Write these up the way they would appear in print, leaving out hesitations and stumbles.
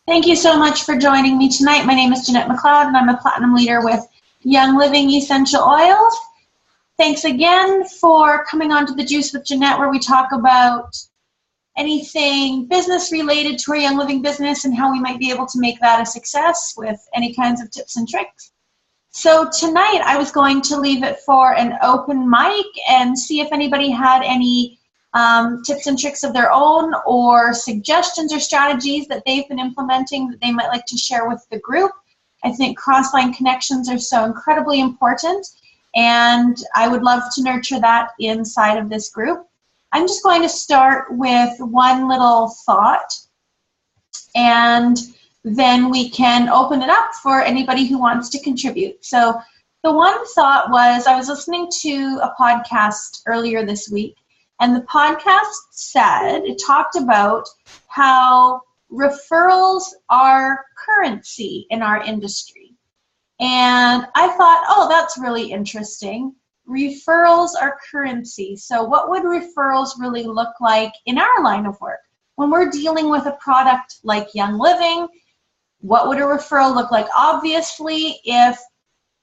Thank you so much for joining me tonight. My name is Jeanette McLeod, and I'm a Platinum Leader with Young Living Essential Oils. Thanks again for coming on to The Juice with Jeanette, where we talk about anything business related to our Young Living business and how we might be able to make that a success with any kinds of tips and tricks. So tonight I was going to leave it for an open mic and see if anybody had any tips and tricks of their own or suggestions or strategies that they've been implementing that they might like to share with the group. I think cross-line connections are so incredibly important, and I would love to nurture that inside of this group. I'm just going to start with one little thought, and then we can open it up for anybody who wants to contribute. So the one thought was, I was listening to a podcast earlier this week, and the podcast it talked about how referrals are currency in our industry. And I thought, oh, that's really interesting. Referrals are currency. So what would referrals really look like in our line of work? When we're dealing with a product like Young Living, what would a referral look like? Obviously, if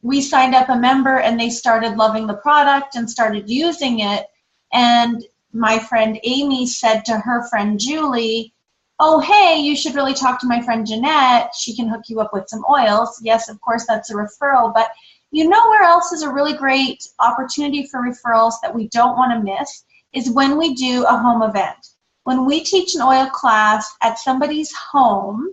we signed up a member and they started loving the product and started using it, and my friend Amy said to her friend Julie, oh, hey, you should really talk to my friend Jeanette. She can hook you up with some oils. Yes, of course, that's a referral. But you know where else is a really great opportunity for referrals that we don't want to miss is when we do a home event. When we teach an oil class at somebody's home,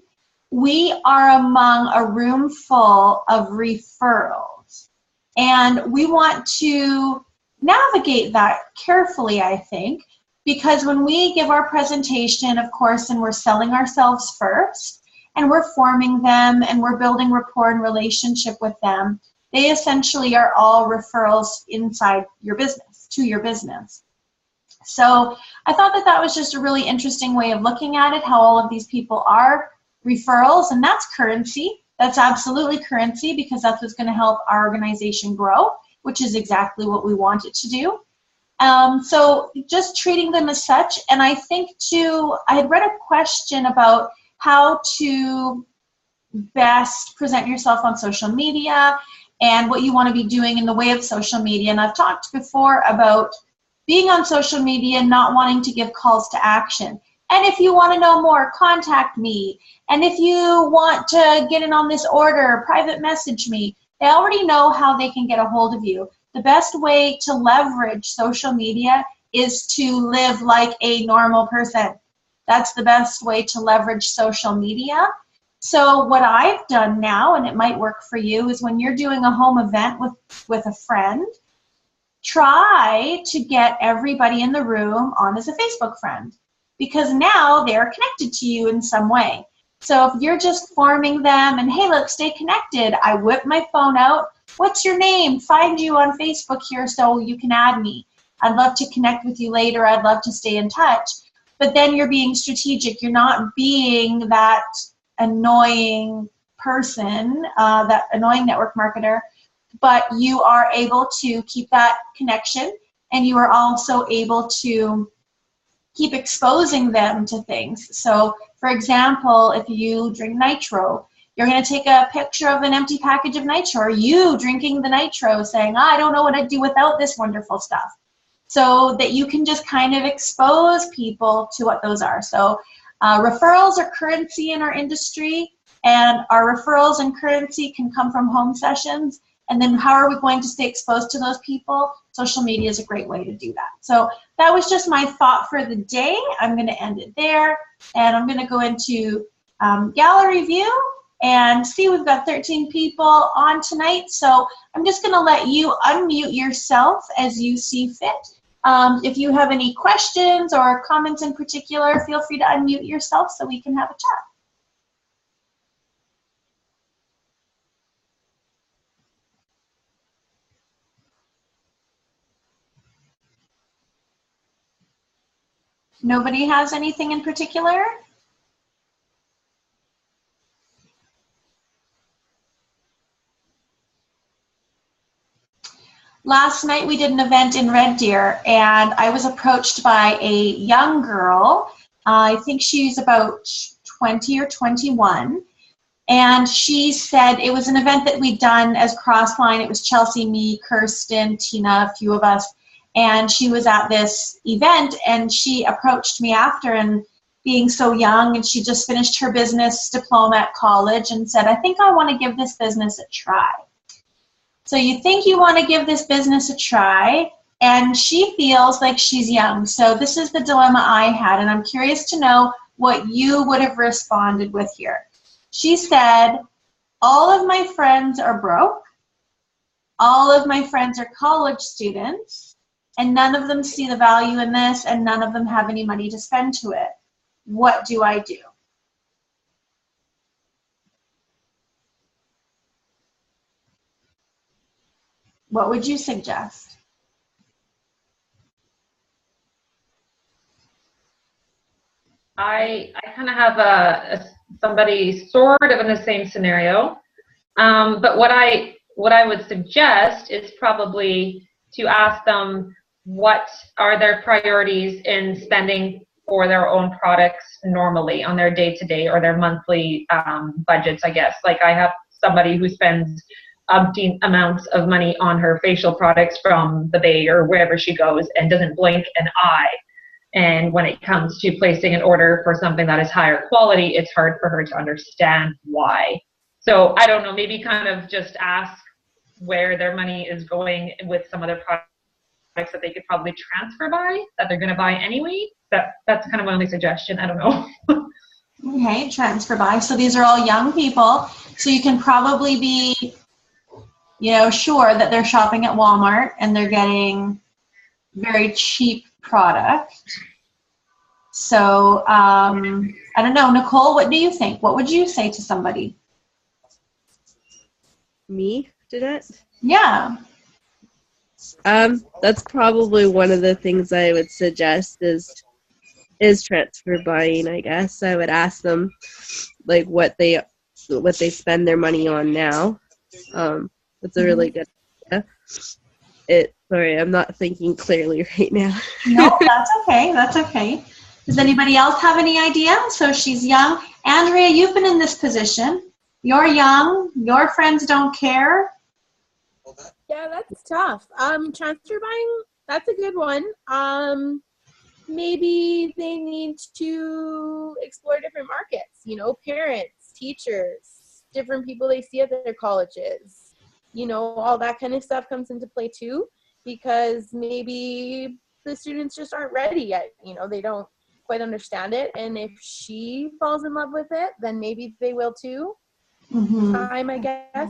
we are among a room full of referrals. And we want to navigate that carefully, I think, because when we give our presentation, of course, and we're selling ourselves first, and we're forming them, and we're building rapport and relationship with them, they essentially are all referrals inside your business, to your business. So I thought that that was just a really interesting way of looking at it, how all of these people are referrals, and that's currency. That's absolutely currency, because that's what's going to help our organization grow, which is exactly what we want it to do. So just treating them as such. And I think too, I had read a question about how to best present yourself on social media and what you want to be doing in the way of social media. And I've talked before about being on social media, not wanting to give calls to action. And if you want to know more, contact me. And if you want to get in on this order, private message me. They already know how they can get a hold of you. The best way to leverage social media is to live like a normal person. That's the best way to leverage social media. So what I've done now, and it might work for you, is when you're doing a home event with a friend, try to get everybody in the room on as a Facebook friend, because now they're connected to you in some way. So if you're just forming them and, hey, look, stay connected, I whip my phone out. What's your name? Find you on Facebook here so you can add me. I'd love to connect with you later. I'd love to stay in touch. But then you're being strategic. You're not being that annoying person, that annoying network marketer, but you are able to keep that connection, and you are also able to keep exposing them to things. So, for example, if you drink nitro, you're going to take a picture of an empty package of nitro, or you drinking the nitro saying, I don't know what I'd do without this wonderful stuff. So that you can just kind of expose people to what those are. So referrals are currency in our industry, and our referrals and currency can come from home sessions. And then how are we going to stay exposed to those people? Social media is a great way to do that. So that was just my thought for the day. I'm going to end it there, and I'm going to go into gallery view and see we've got 13 people on tonight. So I'm just going to let you unmute yourself as you see fit. If you have any questions or comments in particular, feel free to unmute yourself so we can have a chat. Nobody has anything in particular? Last night we did an event in Red Deer, and I was approached by a young girl. I think she's about 20 or 21. And she said it was an event that we'd done as Crossline. It was Chelsea, me, Kirsten, Tina, a few of us. And she was at this event, and she approached me after, and being so young, and she just finished her business diploma at college, and said, I think I want to give this business a try. So you think you want to give this business a try, and she feels like she's young. So this is the dilemma I had, and I'm curious to know what you would have responded with here. She said, all of my friends are broke, all of my friends are college students, and none of them see the value in this, and none of them have any money to spend to it. What do I do? What would you suggest? I kind of have somebody sort of in the same scenario, but what I would suggest is probably to ask them what are their priorities in spending for their own products normally on their day-to-day or their monthly budgets, I guess. Like I have somebody who spends umpteen amounts of money on her facial products from the Bay or wherever she goes and doesn't blink an eye. And when it comes to placing an order for something that is higher quality, it's hard for her to understand why. So I don't know, maybe kind of just ask where their money is going with some other products that they could probably transfer by, that they're going to buy anyway. That's kind of my only suggestion. I don't know. Okay, transfer by. So these are all young people. So you can probably be, sure that they're shopping at Walmart and they're getting very cheap product. So I don't know, Nicole, what do you think? What would you say to somebody? Me, Jeanette? Yeah. That's probably one of the things I would suggest is transfer buying, I guess. I would ask them like what they spend their money on now. That's a really good idea. Sorry, I'm not thinking clearly right now. No, that's okay. That's okay. Does anybody else have any idea? So she's young. Andrea, you've been in this position. You're young. Your friends don't care. Yeah, that's tough. Transfer buying, that's a good one. Maybe they need to explore different markets, parents, teachers, different people they see at their colleges, all that kind of stuff comes into play too, because maybe the students just aren't ready yet. They don't quite understand it. And if she falls in love with it, then maybe they will too. Time, I guess.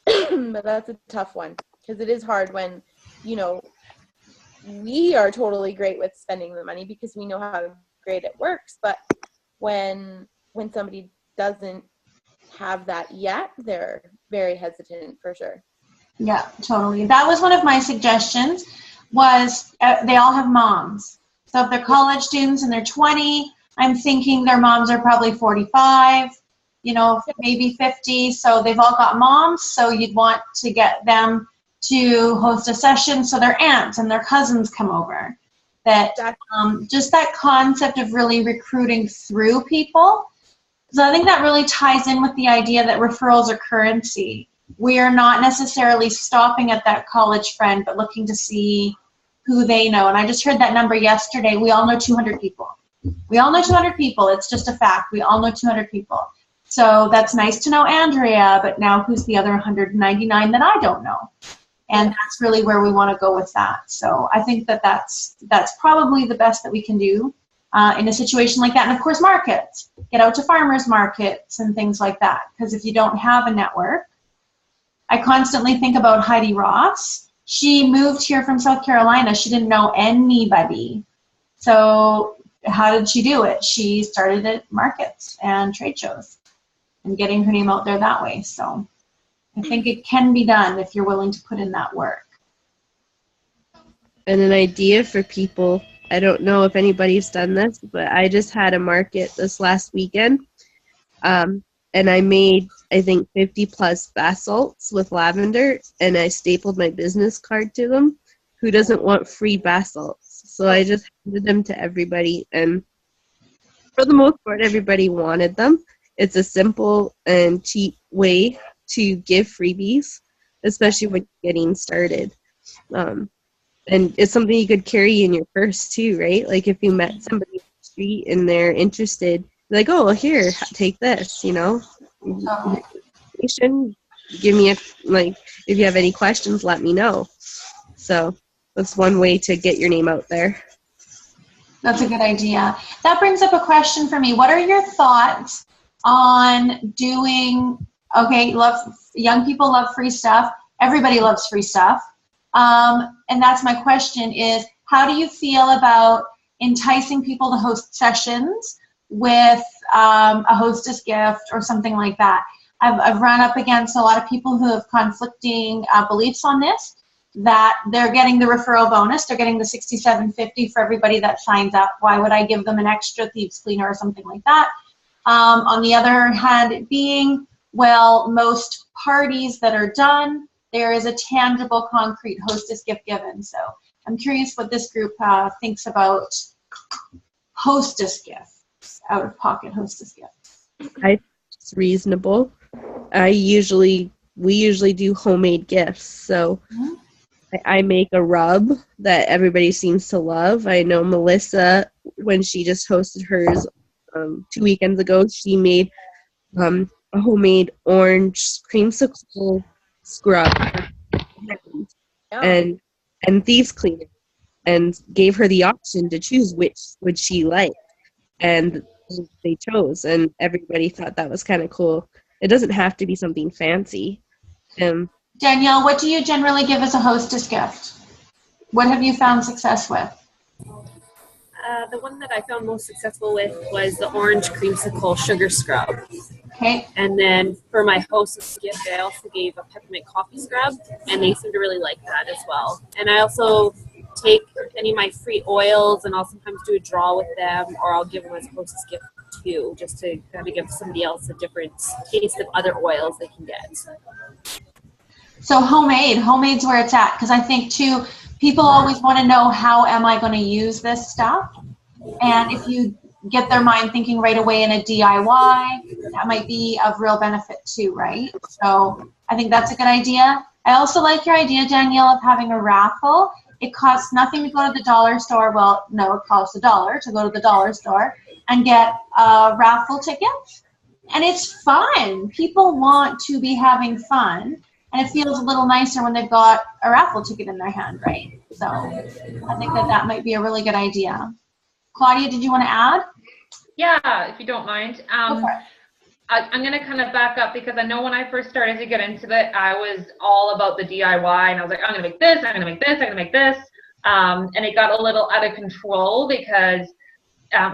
But that's a tough one because it is hard when, we are totally great with spending the money because we know how great it works. But when somebody doesn't have that yet, they're very hesitant for sure. Yeah, totally. That was one of my suggestions was they all have moms. So if they're college students and they're 20, I'm thinking their moms are probably 45, maybe 50. So they've all got moms. So you'd want to get them to host a session so their aunts and their cousins come over. That just that concept of really recruiting through people. So I think that really ties in with the idea that referrals are currency. We are not necessarily stopping at that college friend, but looking to see who they know. And I just heard that number yesterday. We all know 200 people. We all know 200 people. It's just a fact. We all know 200 people. So that's nice to know Andrea, but now who's the other 199 that I don't know? And that's really where we want to go with that. So I think that's probably the best that we can do in a situation like that. And of course, markets. Get out to farmers markets and things like that. Because if you don't have a network, I constantly think about Heidi Ross. She moved here from South Carolina. She didn't know anybody. So how did she do it? She started at markets and trade shows and getting her name out there that way. So I think it can be done if you're willing to put in that work. And an idea for people, I don't know if anybody's done this, but I just had a market this last weekend. And I made, I think, 50 plus bath salts with lavender, and I stapled my business card to them. Who doesn't want free bath salts? So I just handed them to everybody, and for the most part, everybody wanted them. It's a simple and cheap way to give freebies, especially when you're getting started. And it's something you could carry in your purse too, right? Like if you met somebody on the street and they're interested, like, oh, well, here, take this, you know. Give me if you have any questions, let me know. So that's one way to get your name out there. That's a good idea. That brings up a question for me. What are your thoughts on doing, okay, young people love free stuff. Everybody loves free stuff. And that's my question is, how do you feel about enticing people to host sessions with a hostess gift or something like that? I've run up against a lot of people who have conflicting beliefs on this, that they're getting the referral bonus, they're getting the $67.50 for everybody that signs up. Why would I give them an extra thieves cleaner or something like that? On the other hand, it being, well, most parties that are done, there is a tangible, concrete hostess gift given. So I'm curious what this group thinks about hostess gifts, out-of-pocket hostess gifts. I think it's reasonable. We usually do homemade gifts. So I make a rub that everybody seems to love. I know Melissa, when she just hosted hers 2 weekends ago, she made a homemade orange creamsicle scrub and thieves cleaner, and gave her the option to choose which would she like, and they chose, and everybody thought that was kind of cool. It doesn't have to be something fancy. Danielle, what do you generally give as a hostess gift? What have you found success with? The one that I found most successful with was the orange creamsicle sugar scrub. Okay. And then for my hostess gift, I also gave a peppermint coffee scrub, and they seem to really like that as well. And I also take any of my free oils, and I'll sometimes do a draw with them, or I'll give them as a hostess gift too, just to kind of give somebody else a different taste of other oils they can get. So homemade's where it's at, because I think too, people always want to know, how am I going to use this stuff? And if you get their mind thinking right away in a DIY, that might be of real benefit too, right? So I think that's a good idea. I also like your idea, Danielle, of having a raffle. It costs nothing to go to the dollar store. Well, no, it costs $1 to go to the dollar store and get a raffle ticket. And it's fun. People want to be having fun. And it feels a little nicer when they've got a raffle ticket in their hand, right? So I think that might be a really good idea. Claudia, did you want to add? Yeah, if you don't mind. Go for it. I'm going to kind of back up, because I know when I first started to get into it, I was all about the DIY, and I was like, I'm going to make this, I'm going to make this, I'm going to make this. And it got a little out of control, because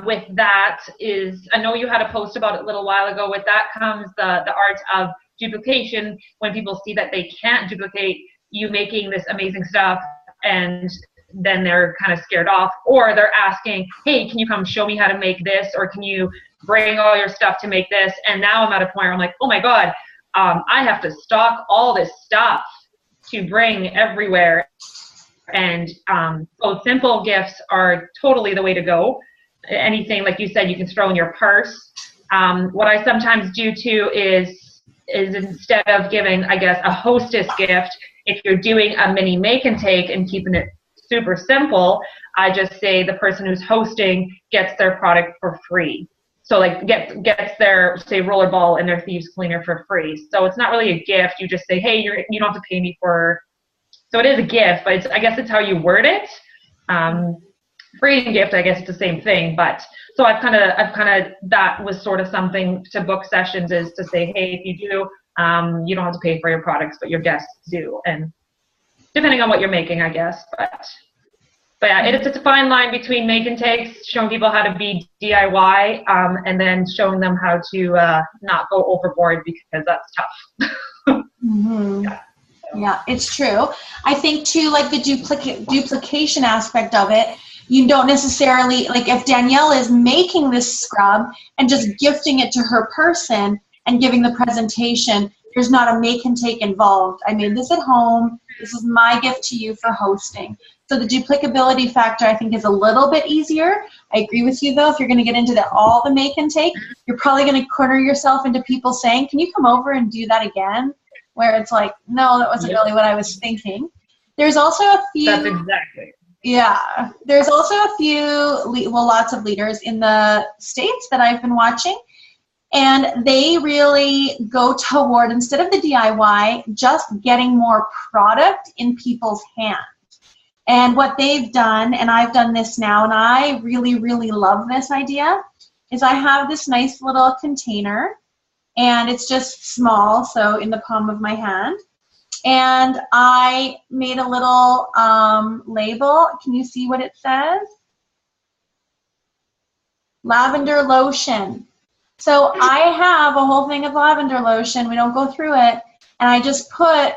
with that is, I know you had a post about it a little while ago, with that comes the art of duplication, when people see that they can't duplicate you making this amazing stuff, and then they're kind of scared off, or they're asking, hey, can you come show me how to make this, or can you bring all your stuff to make this? And now I'm at a point where I'm like, oh my God, I have to stock all this stuff to bring everywhere. And so simple gifts are totally the way to go. Anything, like you said, you can throw in your purse. What I sometimes do too is instead of giving, I guess, a hostess gift, if you're doing a mini make and take and keeping it super simple, I just say the person who's hosting gets their product for free. So like gets their, say, rollerball and their thieves cleaner for free. So it's not really a gift. You just say, hey, you don't have to pay me for. So it is a gift, but I guess it's how you word it. Free and gift, I guess it's the same thing. But so I've kind of that was sort of something to book sessions, is to say, hey, if you do, you don't have to pay for your products, but your guests do, and depending on what you're making, I guess. But yeah, it's a fine line between make and takes, showing people how to be DIY, and then showing them how to not go overboard, because that's tough. Mm-hmm. Yeah, it's true. I think too, like the duplication aspect of it, you don't necessarily, like if Danielle is making this scrub and just gifting it to her person and giving the presentation, there's not a make and take involved. I made this at home. This is my gift to you for hosting. So the duplicability factor, I think, is a little bit easier. I agree with you, though. If you're going to get into all the make and take, you're probably going to corner yourself into people saying, can you come over and do that again? Where it's like, no, that wasn't really what I was thinking. There's also a few. That's exactly. Yeah. There's also a few, lots of leaders in the States that I've been watching. And they really go toward, instead of the DIY, just getting more product in people's hands. And what they've done, and I've done this now, and I really, really love this idea, is I have this nice little container, and it's just small, so in the palm of my hand. And I made a little label. Can you see what it says? Lavender lotion. So I have a whole thing of lavender lotion. We don't go through it. And I just put,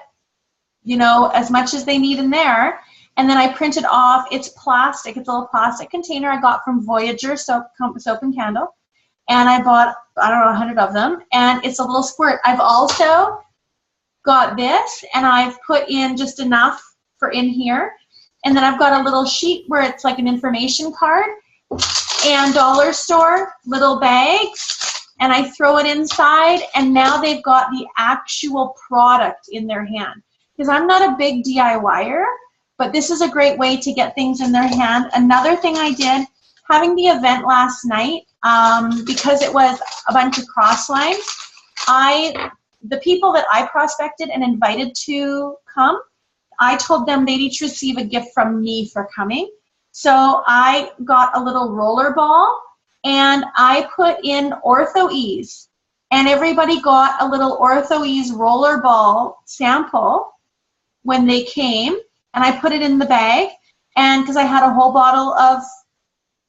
as much as they need in there. And then I printed off, it's plastic. It's a little plastic container I got from Voyager soap and candle. And I bought, 100 of them. And it's a little squirt. I've also got this, and I've put in just enough for in here. And then I've got a little sheet where it's like an information card. And dollar store little bags. And I throw it inside. And now they've got the actual product in their hand. Because I'm not a big DIYer. But this is a great way to get things in their hand. Another thing I did, having the event last night, because it was a bunch of cross lines, the people that I prospected and invited to come, I told them they'd each receive a gift from me for coming. So I got a little roller ball, and I put in Ortho-Ease. And everybody got a little Ortho-Ease roller ball sample when they came. And I put it in the bag, and because I had a whole bottle of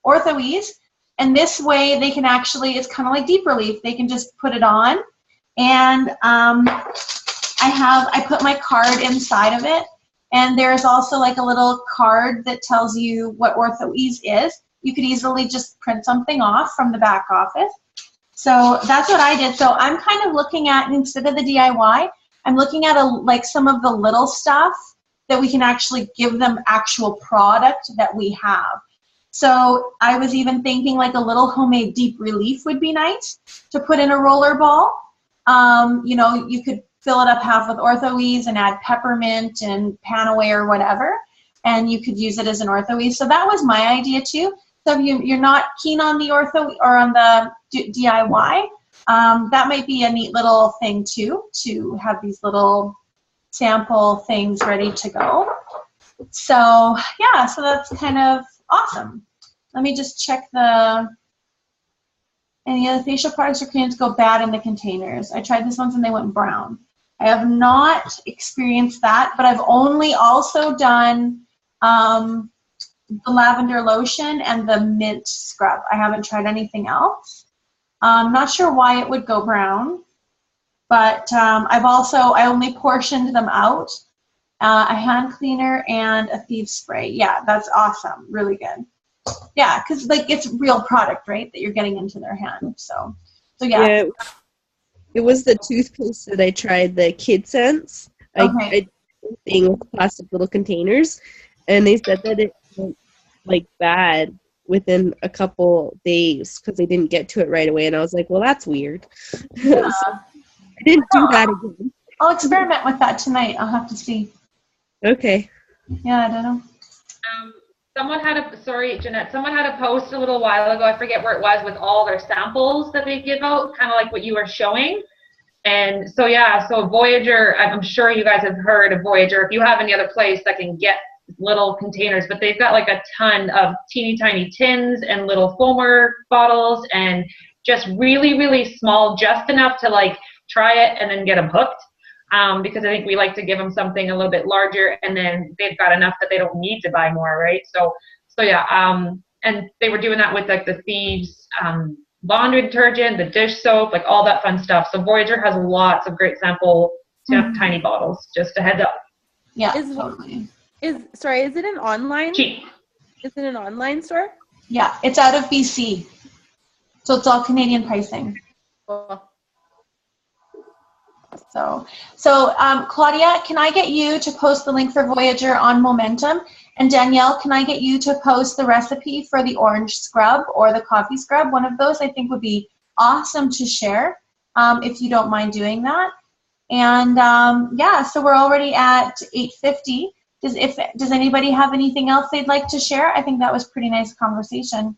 Ortho-Ease, and this way they can actually, it's kind of like deep relief. They can just put it on, and I put my card inside of it, and there's also like a little card that tells you what Ortho-Ease is. You could easily just print something off from the back office. So that's what I did. So I'm kind of looking at, instead of the DIY, I'm looking at like some of the little stuff that we can actually give them actual product that we have. So I was even thinking like a little homemade deep relief would be nice to put in a roller ball. You could fill it up half with Ortho-Ease and add peppermint and Panaway or whatever, and you could use it as an Ortho-Ease. So that was my idea too. So if you're not keen on the Ortho or on the DIY, that might be a neat little thing too, to have these little sample things ready to go. So yeah, so that's kind of awesome. Let me just check any other facial products or creams go bad in the containers. I tried this once and they went brown. I have not experienced that, but I've only also done the lavender lotion and the mint scrub. I haven't tried anything else. I'm not sure why it would go brown. But I only portioned them out, a hand cleaner and a thieves spray. Yeah, that's awesome. Really good. Yeah, because like it's real product, right, that you're getting into their hand. So yeah. It was the toothpaste that I tried, the Kid Sense. I thing with plastic little containers, and they said that it went like bad within a couple days because they didn't get to it right away. And I was like, well, that's weird. Yeah. So, I didn't do that again. I'll experiment with that tonight. I'll have to see. Okay. Yeah, I don't know. Jeanette, someone had a post a little while ago, I forget where it was, with all their samples that they give out, kind of like what you were showing. And so, yeah, so Voyager, I'm sure you guys have heard of Voyager. If you have any other place that can get little containers, but they've got like a ton of teeny tiny tins and little foamer bottles, and just really, really small, just enough to like try it and then get them hooked, because I think we like to give them something a little bit larger, and then they've got enough that they don't need to buy more, right? So yeah, and they were doing that with like the Thieves laundry detergent, the dish soap, like all that fun stuff. So Voyager has lots of great sample tiny bottles, just a heads up. Yeah, totally. Is it an online? Cheap. Is it an online store? Yeah, it's out of BC. So it's all Canadian pricing. Cool. So Claudia, can I get you to post the link for Voyager on Momentum? And Danielle, can I get you to post the recipe for the orange scrub or the coffee scrub? One of those I think would be awesome to share, if you don't mind doing that. And yeah, so we're already at 8:50. Does anybody have anything else they'd like to share? I think that was pretty nice conversation.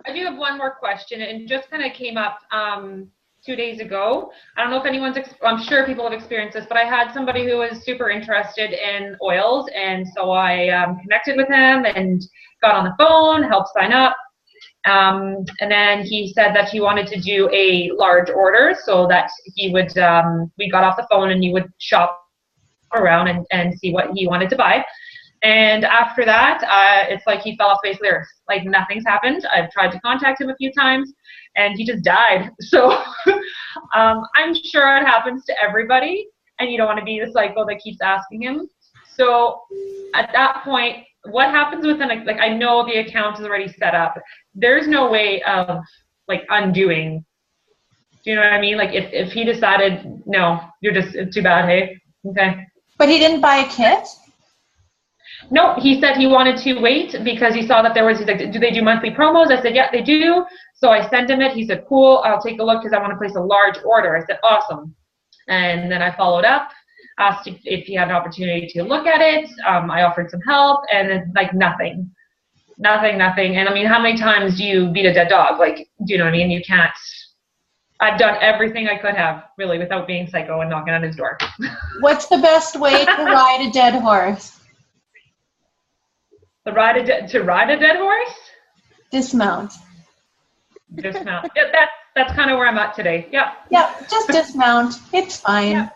I do have one more question, and just kind of came up 2 days ago. I don't know if anyone's, I'm sure people have experienced this, but I had somebody who was super interested in oils, and so I connected with him and got on the phone, helped sign up. And then he said that he wanted to do a large order, so that he would, we got off the phone and he would shop around and see what he wanted to buy. And after that, it's like he fell off the face of the earth. Like nothing's happened. I've tried to contact him a few times and he just died. So I'm sure it happens to everybody, and you don't want to be the cycle that keeps asking him. So at that point, what happens with an, like, I know the account is already set up. There's no way of like undoing. Do you know what I mean? Like if he decided, no, you're just, it's too bad, hey? Okay. But he didn't buy a kit? No, he said he wanted to wait because he saw that there was, he's like, do they do monthly promos? I said, yeah, they do. So I sent him it. He said, cool, I'll take a look because I want to place a large order. I said, awesome. And then I followed up, asked if he had an opportunity to look at it. I offered some help, and it's like nothing. And I mean, how many times do you beat a dead dog? Like, do you know what I mean? You can't. I've done everything I could have, really, without being psycho and knocking on his door. What's the best way to ride a dead horse? To ride a dead horse? Dismount. Dismount. Yeah, that's kind of where I'm at today. Yeah. Yeah, just dismount. It's fine. Yeah.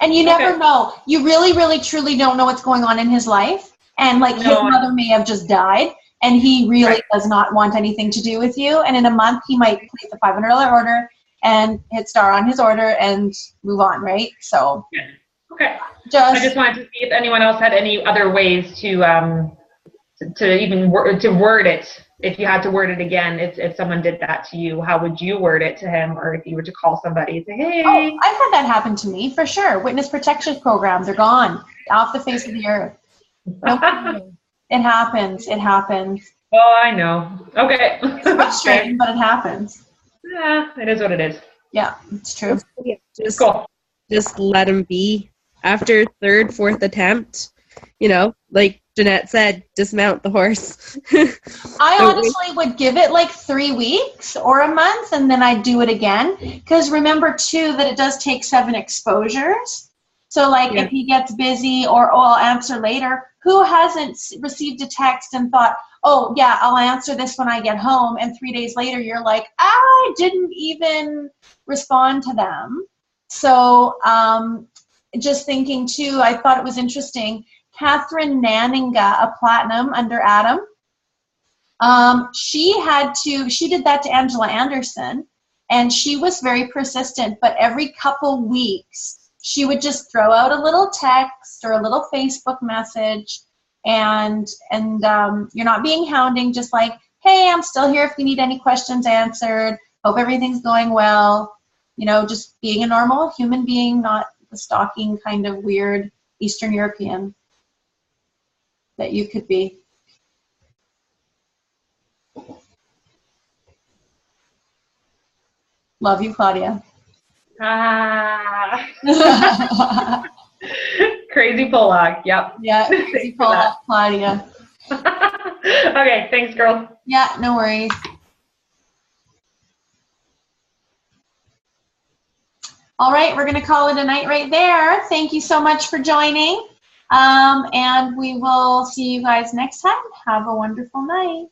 And you never know. You really, really, truly don't know what's going on in his life. And like his mother may have just died, and he really does not want anything to do with you. And in a month, he might place a $500 order and hit star on his order and move on, right? So. Yeah. Okay. I just wanted to see if anyone else had any other ways to word it. If you had to word it again, if someone did that to you, how would you word it to him? Or if you were to call somebody and say, hey. Oh, I've had that happen to me, for sure. Witness protection programs are gone, off the face of the earth. No kidding. It happens. Oh, I know. Okay. It's frustrating, but it happens. Yeah, it is what it is. Yeah, it's true. Just let him be. After third, fourth attempt, like Jeanette said, dismount the horse. I honestly would give it like 3 weeks or a month, and then I'd do it again. Because remember, too, that it does take 7 exposures. So, like, if he gets busy or, I'll answer later, who hasn't received a text and thought, oh, yeah, I'll answer this when I get home, and 3 days later you're like, I didn't even respond to them. So, just thinking, too, I thought it was interesting. Catherine Nanninga, a platinum under Adam, she did that to Angela Anderson, and she was very persistent, but every couple weeks she would just throw out a little text or a little Facebook message, and you're not being hounding, just like, hey, I'm still here if you need any questions answered, hope everything's going well, just being a normal human being, not the stalking kind of weird Eastern European that you could be. Love you, Claudia. Crazy Pollock, yep. Yeah, crazy Pollock, Claudia. Okay, thanks, girl. Yeah, no worries. All right, we're going to call it a night right there. Thank you so much for joining. And we will see you guys next time. Have a wonderful night.